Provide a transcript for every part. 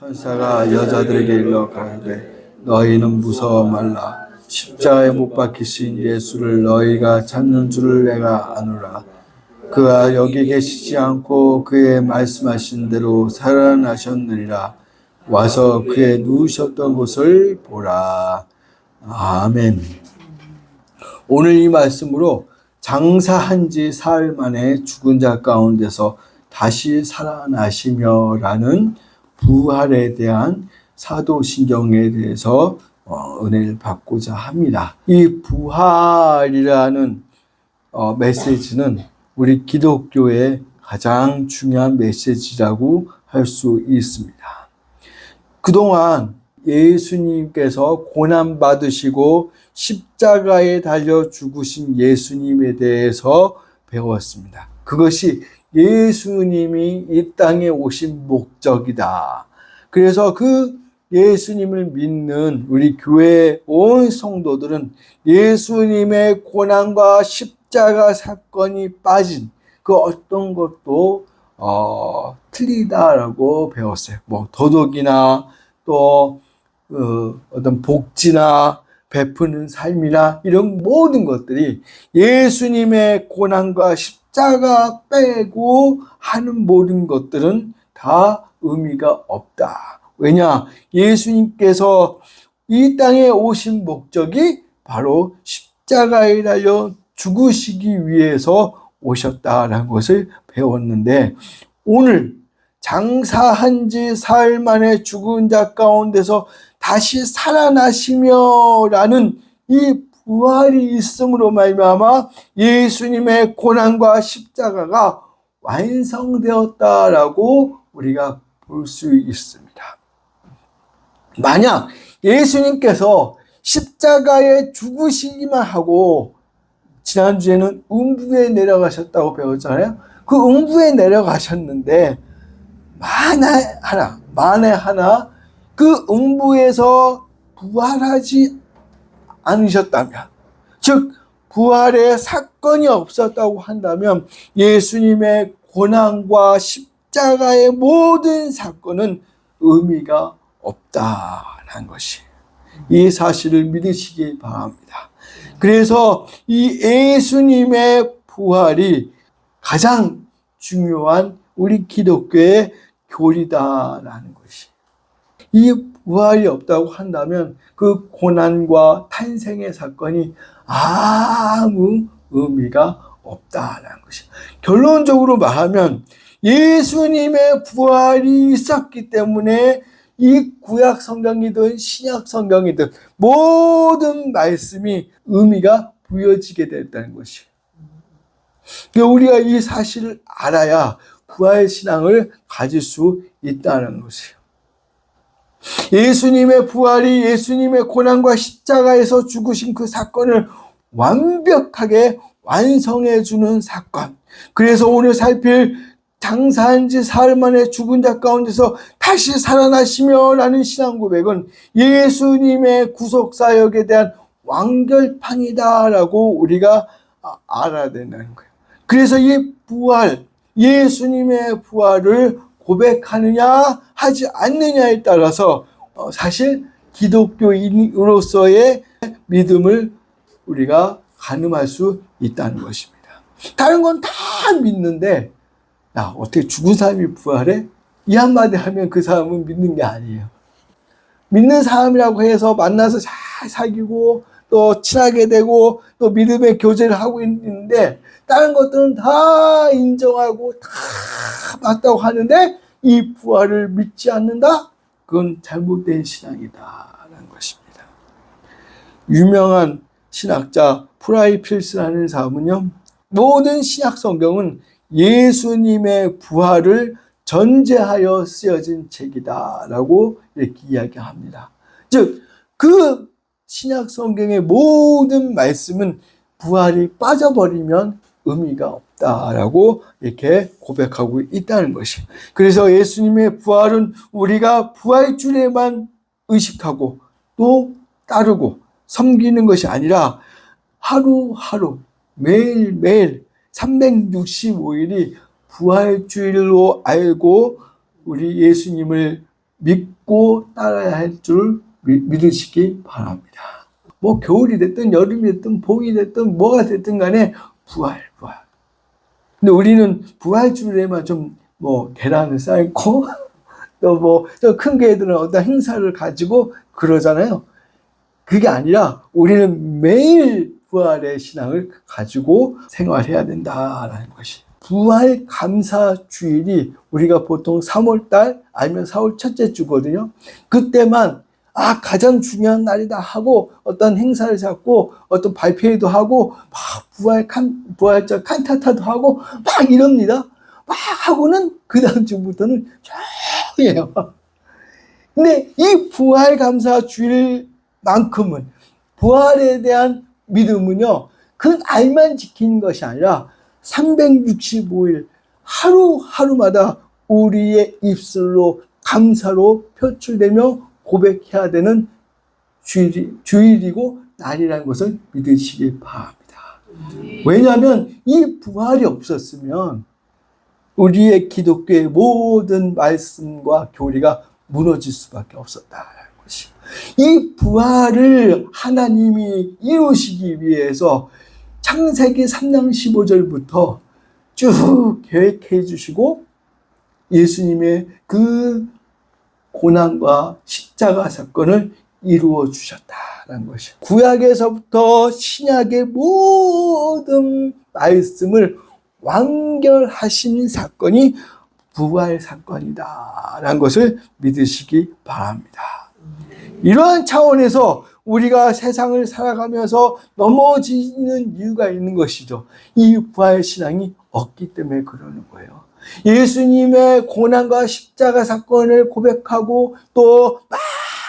천사가 여자들에게 일러 가로되 너희는 무서워 말라. 십자가에 못 박히신 예수를 너희가 찾는 줄을 내가 아노라. 그가 여기 계시지 않고 그의 말씀하신 대로 살아나셨느니라. 와서 그의 누우셨던 곳을 보라. 아멘. 오늘 이 말씀으로 장사한 지 사흘 만에 죽은 자 가운데서 다시 살아나시며 라는 부활에 대한 사도신경에 대해서 은혜를 받고자 합니다. 이 부활이라는 메시지는 우리 기독교의 가장 중요한 메시지라고 할 수 있습니다. 그동안 예수님께서 고난받으시고 십자가에 달려 죽으신 예수님에 대해서 배웠습니다. 그것이 예수님이 이 땅에 오신 목적이다. 그래서 그 예수님을 믿는 우리 교회 온 성도들은 예수님의 고난과 십자가 사건이 빠진 그 어떤 것도 틀리다라고 배웠어요. 뭐 도덕이나 또 어떤 복지나 베푸는 삶이나 이런 모든 것들이 예수님의 고난과 십자가 빼고 하는 모든 것들은 다 의미가 없다. 왜냐? 예수님께서 이 땅에 오신 목적이 바로 십자가에 달려 죽으시기 위해서 오셨다라는 것을 배웠는데, 오늘 장사한 지 사흘 만에 죽은 자 가운데서 다시 살아나시며 라는 이 부활이 있음으로 말미암아 예수님의 고난과 십자가가 완성되었다라고 우리가 볼 수 있습니다. 만약 예수님께서 십자가에 죽으시기만 하고, 지난주에는 음부에 내려가셨다고 배웠잖아요. 그 음부에 내려가셨는데 만에 하나 그 음부에서 부활하지 않으셨다면, 즉 부활의 사건이 없었다고 한다면 예수님의 고난과 십자가의 모든 사건은 의미가 없다는 것이, 이 사실을 믿으시기 바랍니다. 그래서 이 예수님의 부활이 가장 중요한 우리 기독교의 교리다라는 것이, 이 부활이 없다고 한다면 그 고난과 탄생의 사건이 아무 의미가 없다라는 것이, 결론적으로 말하면 예수님의 부활이 있었기 때문에 이 구약 성경이든 신약 성경이든 모든 말씀이 의미가 부여지게 됐다는 것이에요. 우리가 이 사실을 알아야 부활신앙을 가질 수 있다는 것이에요. 예수님의 부활이 예수님의 고난과 십자가에서 죽으신 그 사건을 완벽하게 완성해 주는 사건. 그래서 오늘 살필 장사한 지 사흘 만에 죽은 자 가운데서 다시 살아나시며 라는 신앙 고백은 예수님의 구속사역에 대한 완결판이다라고 우리가 알아야 된다는 거예요. 그래서 이 부활, 예수님의 부활을 고백하느냐 하지 않느냐에 따라서 사실 기독교인으로서의 믿음을 우리가 가늠할 수 있다는 것입니다. 다른 건 다 믿는데, 야, 어떻게 죽은 사람이 부활해? 이 한마디 하면 그 사람은 믿는 게 아니에요. 믿는 사람이라고 해서 만나서 잘 사귀고 또 친하게 되고 또 믿음의 교제를 하고 있는데, 다른 것들은 다 인정하고 다 맞다고 하는데 이 부활을 믿지 않는다? 그건 잘못된 신앙이다라는 것입니다. 유명한 신학자 프라이필스라는 사람은요, 모든 신약 성경은 예수님의 부활을 전제하여 쓰여진 책이다라고 이렇게 이야기합니다. 즉, 그 신약 성경의 모든 말씀은 부활이 빠져버리면 의미가 없다라고 이렇게 고백하고 있다는 것이. 그래서 예수님의 부활은 우리가 부활주일에만 의식하고 또 따르고 섬기는 것이 아니라 하루하루 매일매일 365일이 부활주일로 알고 우리 예수님을 믿고 따라야 할 줄 믿으시기 바랍니다. 뭐 겨울이 됐든 여름이 됐든 봄이 됐든 뭐가 됐든 간에 부활. 근데 우리는 부활주일에만 좀 뭐 계란을 쌓고 또 뭐 큰 교회들은 어떤 행사를 가지고 그러잖아요. 그게 아니라 우리는 매일 부활의 신앙을 가지고 생활해야 된다라는 것이. 부활 감사 주일이 우리가 보통 3월달 아니면 4월 첫째 주거든요. 그때만 가장 중요한 날이다 하고 어떤 행사를 잡고 어떤 발표회도 하고 막 부활절 칸타타도 하고 막 이럽니다. 막 하고는 그 다음 주부터는 조용해요. 근데 이 부활 감사 주일만큼은 부활에 대한 믿음은요, 그 날만 지키는 것이 아니라 365일 하루하루마다 우리의 입술로 감사로 표출되며 고백해야 되는 주일이고 날이라는 것을 믿으시기 바랍니다. 왜냐하면 이 부활이 없었으면 우리의 기독교의 모든 말씀과 교리가 무너질 수밖에 없었다는 것이. 이 부활을 하나님이 이루시기 위해서 창세기 3장 15절부터 쭉 계획해 주시고 예수님의 그 고난과 십자가 사건을 이루어 주셨다는 것이. 구약에서부터 신약의 모든 말씀을 완결하신 사건이 부활 사건이다라는 것을 믿으시기 바랍니다. 이러한 차원에서 우리가 세상을 살아가면서 넘어지는 이유가 있는 것이죠. 이 부활 신앙이 없기 때문에 그러는 거예요. 예수님의 고난과 십자가 사건을 고백하고 또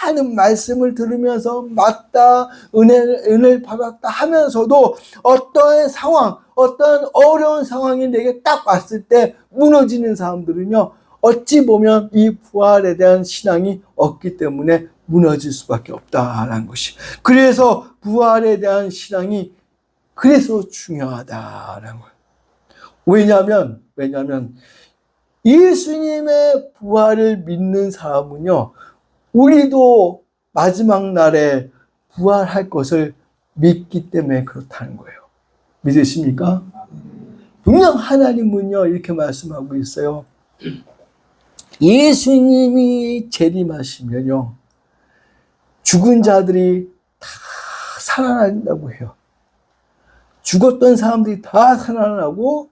많은 말씀을 들으면서 맞다, 은혜를 받았다 하면서도 어떠한 상황, 어떤 어려운 상황이 내게 딱 왔을 때 무너지는 사람들은요, 어찌 보면 이 부활에 대한 신앙이 없기 때문에 무너질 수밖에 없다라는 것이. 그래서 부활에 대한 신앙이 그래서 중요하다라는 거예요. 왜냐하면 예수님의 부활을 믿는 사람은요, 우리도 마지막 날에 부활할 것을 믿기 때문에 그렇다는 거예요. 믿으십니까? 분명 하나님은요, 이렇게 말씀하고 있어요. 예수님이 재림하시면요, 죽은 자들이 다 살아난다고 해요. 죽었던 사람들이 다 살아나고,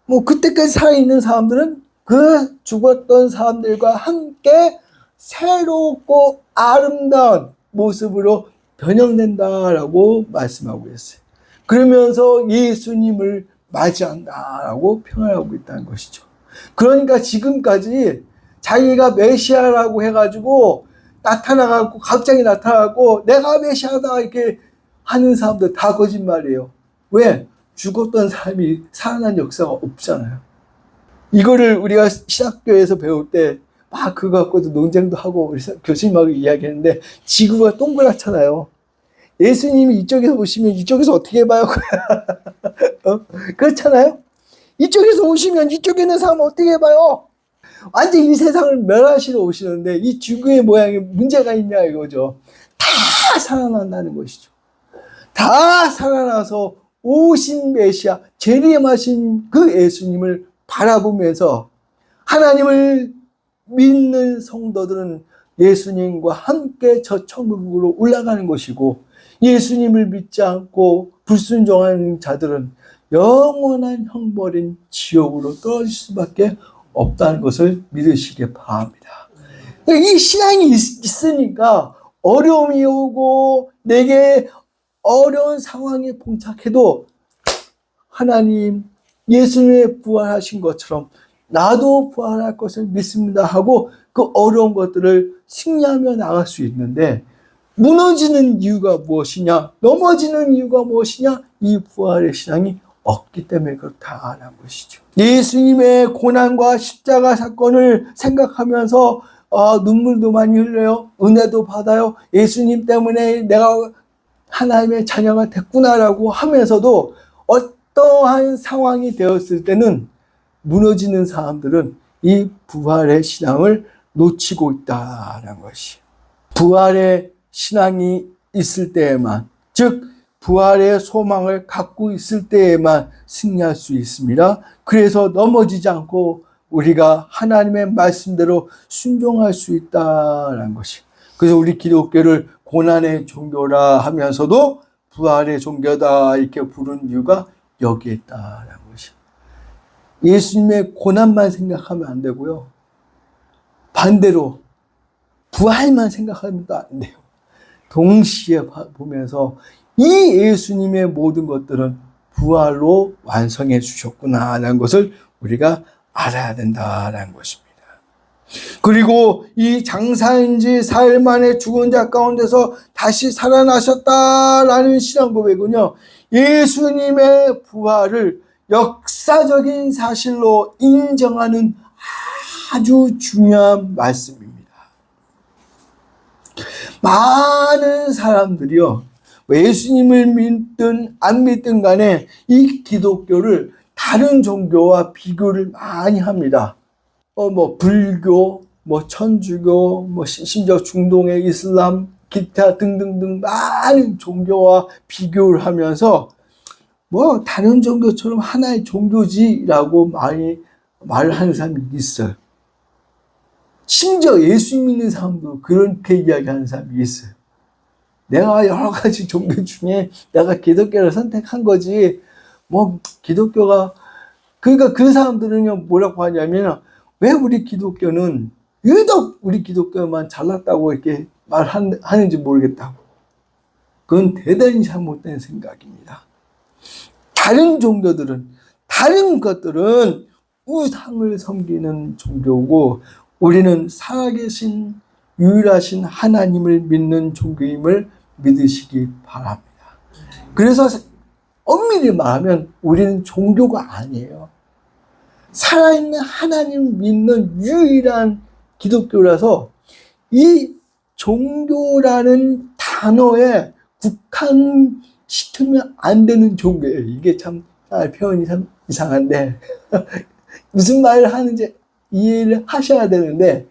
뭐 그때까지 살아있는 사람들은 그 죽었던 사람들과 함께 새롭고 아름다운 모습으로 변형된다라고 말씀하고 있어요. 그러면서 예수님을 맞이한다라고 표현하고 있다는 것이죠. 그러니까 지금까지 자기가 메시아라고 해가지고 나타나갖고 갑자기 나타나고 내가 메시아다 이렇게 하는 사람들 다 거짓말이에요. 왜? 죽었던 사람이 살아난 역사가 없잖아요. 이거를 우리가 신학교에서 배울 때 막 그거 갖고도 논쟁도 하고 우리 교수님하고 이야기했는데 지구가 동그랗잖아요. 예수님이 이쪽에서 오시면 이쪽에서 어떻게 봐요? 그렇잖아요? 이쪽에서 오시면 이쪽에 있는 사람 어떻게 봐요? 완전 이 세상을 멸하시러 오시는데 이 지구의 모양에 문제가 있냐 이거죠. 다 살아난다는 것이죠. 다 살아나서 오신 메시아, 재림하신 그 예수님을 바라보면서 하나님을 믿는 성도들은 예수님과 함께 저 천국으로 올라가는 것이고 예수님을 믿지 않고 불순종하는 자들은 영원한 형벌인 지옥으로 떨어질 수밖에 없다는 것을 믿으시기 바랍니다. 이 신앙이 있으니까 어려움이 오고 내게 어려운 상황에 봉착해도 하나님 예수님의 부활하신 것처럼 나도 부활할 것을 믿습니다 하고 그 어려운 것들을 승리하며 나갈 수 있는데 무너지는 이유가 무엇이냐, 넘어지는 이유가 무엇이냐, 이 부활의 신앙이 없기 때문에 그렇다는 것이죠. 예수님의 고난과 십자가 사건을 생각하면서 눈물도 많이 흘려요. 은혜도 받아요. 예수님 때문에 내가 하나님의 자녀가 됐구나라고 하면서도 어떠한 상황이 되었을 때는 무너지는 사람들은 이 부활의 신앙을 놓치고 있다는 것이. 부활의 신앙이 있을 때에만, 즉 부활의 소망을 갖고 있을 때에만 승리할 수 있습니다. 그래서 넘어지지 않고 우리가 하나님의 말씀대로 순종할 수 있다는 것이. 그래서 우리 기독교를 고난의 종교라 하면서도 부활의 종교다 이렇게 부른 이유가 여기에 있다는 것이. 예수님의 고난만 생각하면 안 되고요. 반대로 부활만 생각하면 안 돼요. 동시에 보면서 이 예수님의 모든 것들은 부활로 완성해 주셨구나 하는 것을 우리가 알아야 된다는 것입니다. 그리고 이 장사한 지 사흘 만에 죽은 자 가운데서 다시 살아나셨다라는 신앙 고백은요, 예수님의 부활을 역사적인 사실로 인정하는 아주 중요한 말씀입니다. 많은 사람들이요, 예수님을 믿든 안 믿든 간에 이 기독교를 다른 종교와 비교를 많이 합니다. 불교, 천주교, 심지어 중동의 이슬람, 기타 등등등 많은 종교와 비교를 하면서 다른 종교처럼 하나의 종교지라고 많이 말을 하는 사람이 있어요. 심지어 예수 믿는 사람도 그렇게 이야기하는 사람이 있어요. 내가 여러 가지 종교 중에 내가 기독교를 선택한 거지, 기독교가, 그러니까 그 사람들은요, 뭐라고 하냐면, 왜 우리 기독교는, 유독 우리 기독교만 잘났다고 이렇게 말하는지 모르겠다고. 그건 대단히 잘못된 생각입니다. 다른 종교들은, 다른 것들은 우상을 섬기는 종교고, 우리는 살아계신 유일하신 하나님을 믿는 종교임을 믿으시기 바랍니다. 그래서 엄밀히 말하면 우리는 종교가 아니에요. 살아있는 하나님 믿는 유일한 기독교라서 이 종교라는 단어에 국한시키면 안 되는 종교예요. 이게 참 표현이 참 이상한데 무슨 말을 하는지 이해를 하셔야 되는데,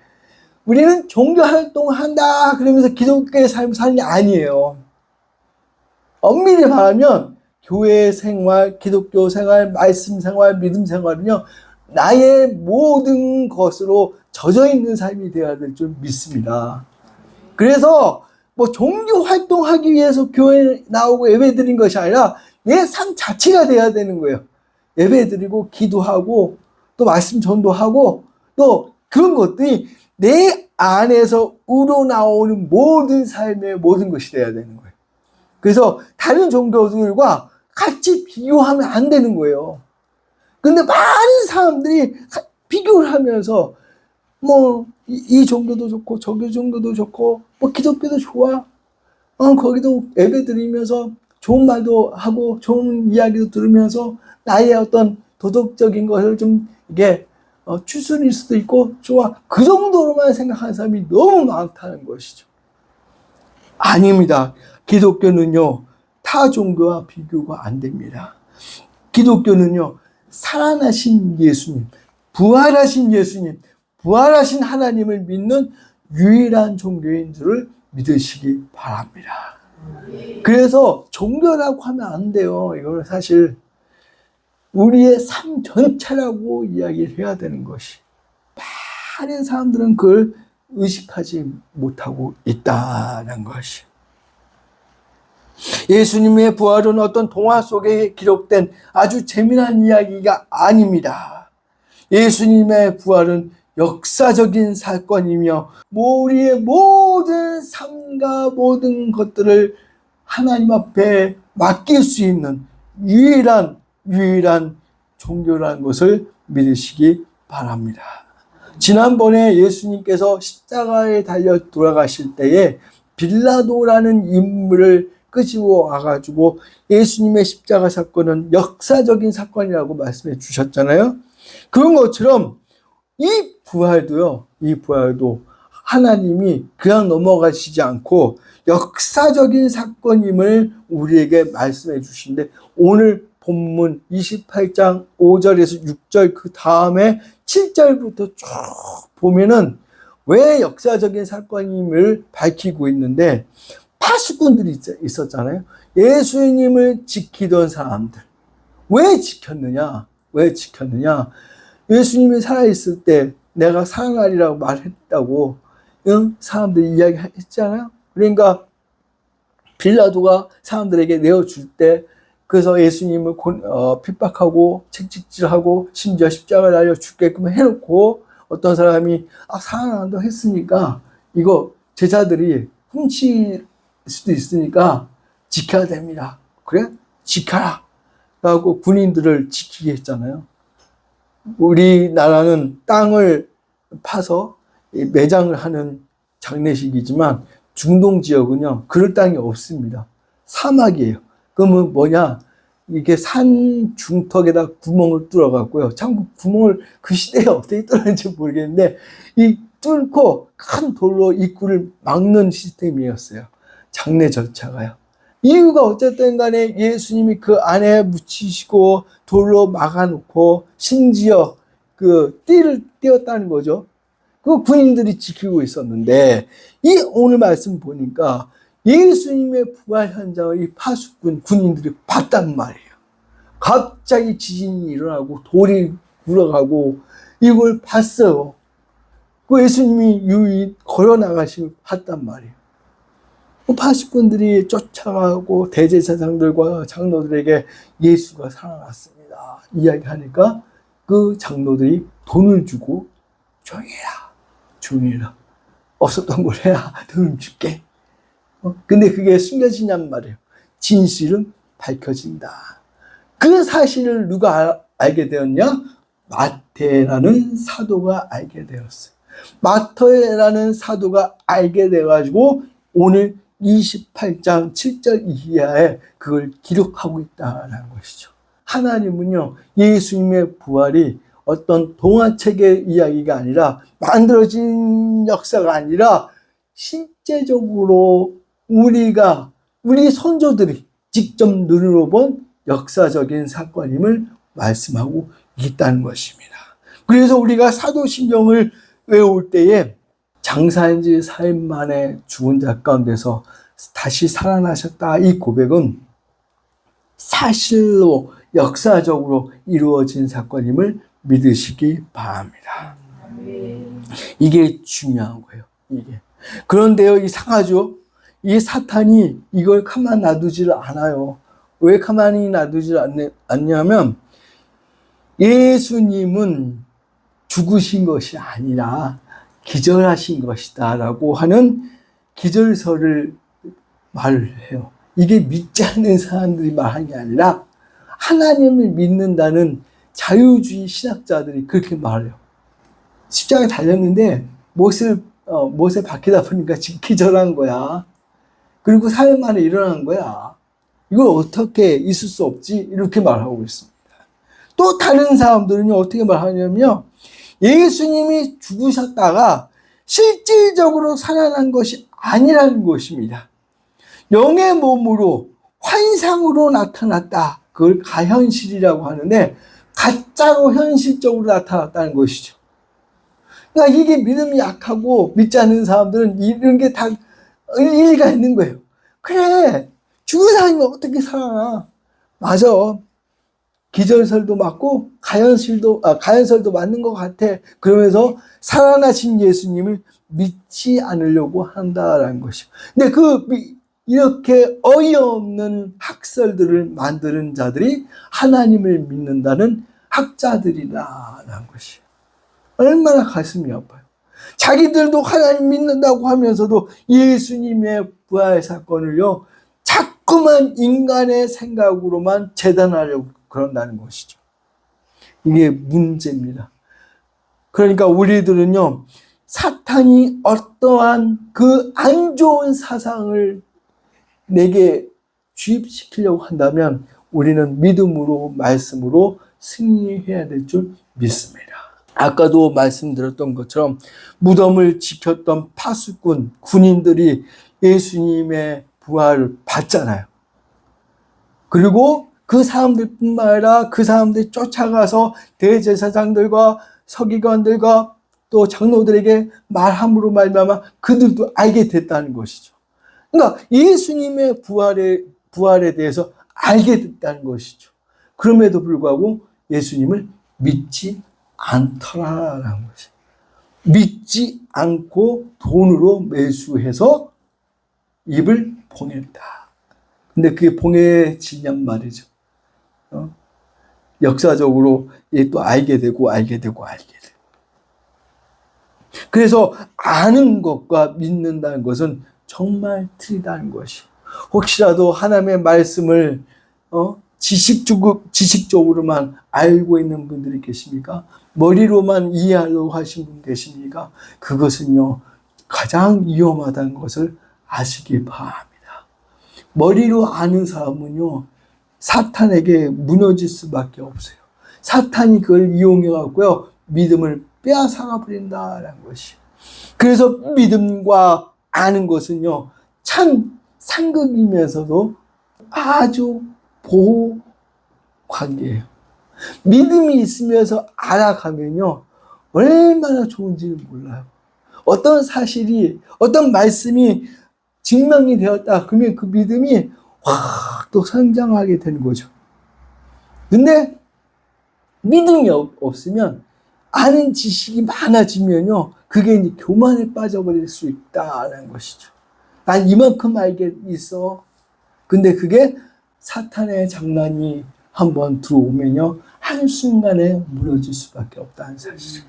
우리는 종교 활동을 한다 그러면서 기독교의 삶을 사는 게 아니에요. 엄밀히 말하면 교회 생활, 기독교 생활, 말씀 생활, 믿음 생활은요, 나의 모든 것으로 젖어 있는 삶이 되어야 될 줄 믿습니다. 그래서 종교 활동하기 위해서 교회에 나오고 예배 드린 것이 아니라 내 삶 자체가 되어야 되는 거예요. 예배 드리고 기도하고 또 말씀 전도하고 또 그런 것들이 내 안에서 우러나오는 모든 삶의 모든 것이 돼야 되는 거예요. 그래서 다른 종교들과 같이 비교하면 안 되는 거예요. 근데 많은 사람들이 비교를 하면서 이 종교도 좋고 저기 종교도 좋고 기독교도 좋아. 거기도 예배 드리면서 좋은 말도 하고 좋은 이야기도 들으면서 나의 어떤 도덕적인 것을 좀 이게 추스릴 수도 있고 좋아. 그 정도로만 생각하는 사람이 너무 많다는 것이죠. 아닙니다. 기독교는요, 타 종교와 비교가 안 됩니다. 기독교는요, 살아나신 예수님, 부활하신 예수님, 부활하신 하나님을 믿는 유일한 종교인 줄을 믿으시기 바랍니다. 그래서 종교라고 하면 안 돼요. 이거는 사실 우리의 삶 전체라고 이야기를 해야 되는 것이, 많은 사람들은 그걸 의식하지 못하고 있다는 것이. 예수님의 부활은 어떤 동화 속에 기록된 아주 재미난 이야기가 아닙니다. 예수님의 부활은 역사적인 사건이며 우리의 모든 삶과 모든 것들을 하나님 앞에 맡길 수 있는 유일한 종교라는 것을 믿으시기 바랍니다. 지난번에 예수님께서 십자가에 달려 돌아가실 때에 빌라도라는 인물을 끄집어 와가지고 예수님의 십자가 사건은 역사적인 사건이라고 말씀해 주셨잖아요. 그런 것처럼 이 부활도 하나님이 그냥 넘어가시지 않고 역사적인 사건임을 우리에게 말씀해 주시는데, 오늘 본문 28장 5절에서 6절 그 다음에 7절부터 쭉 보면은 왜 역사적인 사건임을 밝히고 있는데, 파수꾼들이 있었잖아요. 예수님을 지키던 사람들. 왜 지켰느냐? 왜 지켰느냐? 예수님이 살아있을 때 내가 살아나리라고 말했다고 사람들이 이야기했잖아요. 그러니까 빌라도가 사람들에게 내어줄 때, 그래서 예수님을 핍박하고 책찍질하고 심지어 십자가를 달려 죽게끔 해놓고 어떤 사람이 살아난다고 했으니까 이거 제자들이 훔칠 수도 있으니까 지켜야 됩니다. 그래? 지켜라 라고 군인들을 지키게 했잖아요. 우리나라는 땅을 파서 매장을 하는 장례식이지만 중동 지역은요, 그럴 땅이 없습니다. 사막이에요. 그러면 뭐냐, 이게 산 중턱에다 구멍을 뚫어갖고요. 참 구멍을 그 시대에 어떻게 뚫었는지 모르겠는데, 이 뚫고 큰 돌로 입구를 막는 시스템이었어요. 장례 절차가요. 이유가 어쨌든 간에 예수님이 그 안에 묻히시고 돌로 막아놓고 심지어 그 띠를 띄었다는 거죠. 그 군인들이 지키고 있었는데, 이 오늘 말씀 보니까 예수님의 부활 현장을 이 파수꾼 군인들이 봤단 말이에요. 갑자기 지진이 일어나고 돌이 굴러가고 이걸 봤어요. 그 예수님이 유이 걸어 나가시고 봤단 말이에요. 그 파수꾼들이 쫓아가고 대제사장들과 장로들에게 예수가 살아났습니다 이야기하니까 그 장로들이 돈을 주고 조용히 해라, 조용히 해라. 없었던 걸 해야 돈 줄게. 근데 그게 숨겨지냔 말이에요. 진실은 밝혀진다. 그 사실을 누가 알게 되었냐? 마태라는 사도가 알게 되었어요. 마태라는 사도가 알게 돼가지고 오늘 28장 7절 이하에 그걸 기록하고 있다는 것이죠. 하나님은요, 예수님의 부활이 어떤 동화책의 이야기가 아니라, 만들어진 역사가 아니라 실제적으로 우리 선조들이 직접 눈으로 본 역사적인 사건임을 말씀하고 있다는 것입니다. 그래서 우리가 사도신경을 외울 때에 장사한 지 4일 만에 죽은 자 가운데서 다시 살아나셨다, 이 고백은 사실로 역사적으로 이루어진 사건임을 믿으시기 바랍니다. 이게 중요한 거예요. 이게. 그런데요, 이상하죠? 이 사탄이 이걸 가만 놔두지를 않아요. 왜 가만히 놔두지 않냐면, 예수님은 죽으신 것이 아니라 기절하신 것이다 라고 하는 기절설을 말을 해요. 이게 믿지 않는 사람들이 말한 게 아니라 하나님을 믿는다는 자유주의 신학자들이 그렇게 말해요. 십자가에 달렸는데 못에 박히다 보니까 지금 기절한 거야. 그리고 4일 만에 일어난 거야. 이걸 어떻게 있을 수 없지? 이렇게 말하고 있습니다. 또 다른 사람들은요, 어떻게 말하냐면요, 예수님이 죽으셨다가 실질적으로 살아난 것이 아니라는 것입니다. 영의 몸으로 환상으로 나타났다. 그걸 가현실이라고 하는데, 가짜로 현실적으로 나타났다는 것이죠. 그러니까 이게 믿음이 약하고 믿지 않는 사람들은 이런 게 다 일리가 있는 거예요. 그래, 죽은 사람이 어떻게 살아나? 맞아. 기절설도 맞고 가연설도 맞는 것 같아. 그러면서 살아나신 예수님을 믿지 않으려고 한다라는 것이죠. 근데 이렇게 어이없는 학설들을 만드는 자들이 하나님을 믿는다는 학자들이라는 것이에요. 얼마나 가슴이 아파요. 자기들도 하나님 믿는다고 하면서도 예수님의 부활 사건을요, 자꾸만 인간의 생각으로만 재단하려고 그런다는 것이죠. 이게 문제입니다. 그러니까 우리들은요, 사탄이 어떠한 그 안 좋은 사상을 내게 주입시키려고 한다면 우리는 믿음으로, 말씀으로 승리해야 될 줄 믿습니다. 아까도 말씀드렸던 것처럼 무덤을 지켰던 파수꾼, 군인들이 예수님의 부활을 봤잖아요. 그리고 그 사람들뿐만 아니라 그 사람들이 쫓아가서 대제사장들과 서기관들과 또 장로들에게 말함으로 말미암아 그들도 알게 됐다는 것이죠. 그러니까 예수님의 부활에 대해서 알게 됐다는 것이죠. 그럼에도 불구하고 예수님을 믿지 않더라라는 것이. 믿지 않고 돈으로 매수해서 입을 봉했다. 근데 그게 봉해지냔 말이죠. 역사적으로 또 알게 되고. 그래서 아는 것과 믿는다는 것은 정말 틀리다는 것이. 혹시라도 하나님의 말씀을 지식적으로만 알고 있는 분들이 계십니까? 머리로만 이해하려고 하신 분 계십니까? 그것은요, 가장 위험하다는 것을 아시기 바랍니다. 머리로 아는 사람은요, 사탄에게 무너질 수밖에 없어요. 사탄이 그걸 이용해갖고요, 믿음을 빼앗아가 버린다는 것이. 그래서 믿음과 아는 것은요, 참 상극이면서도 아주 보호 관계예요. 믿음이 있으면서 알아가면요, 얼마나 좋은지를 몰라요. 어떤 사실이, 어떤 말씀이 증명이 되었다. 그러면 그 믿음이 확 또 성장하게 되는 거죠. 근데 믿음이 없으면 아는 지식이 많아지면요, 그게 이제 교만에 빠져버릴 수 있다는 것이죠. 난 이만큼 알게 있어. 근데 그게 사탄의 장난이 한번 들어오면요, 한순간에 무너질 수밖에 없다는 사실이에요.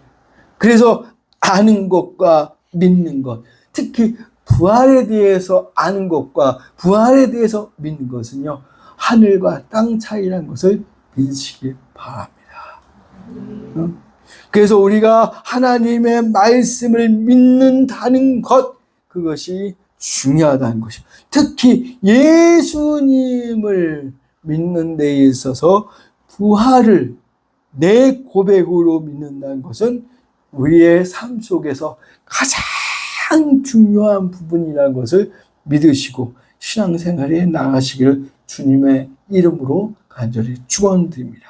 그래서 아는 것과 믿는 것, 특히 부활에 대해서 아는 것과 부활에 대해서 믿는 것은요, 하늘과 땅 차이라는 것을 믿으시기 바랍니다. 그래서 우리가 하나님의 말씀을 믿는다는 것, 그것이 중요하다는 것이죠. 특히 예수님을 믿는 데 있어서 부활을 내 고백으로 믿는다는 것은 우리의 삶 속에서 가장 중요한 부분이라는 것을 믿으시고 신앙생활에 나아가시기를 주님의 이름으로 간절히 축원드립니다.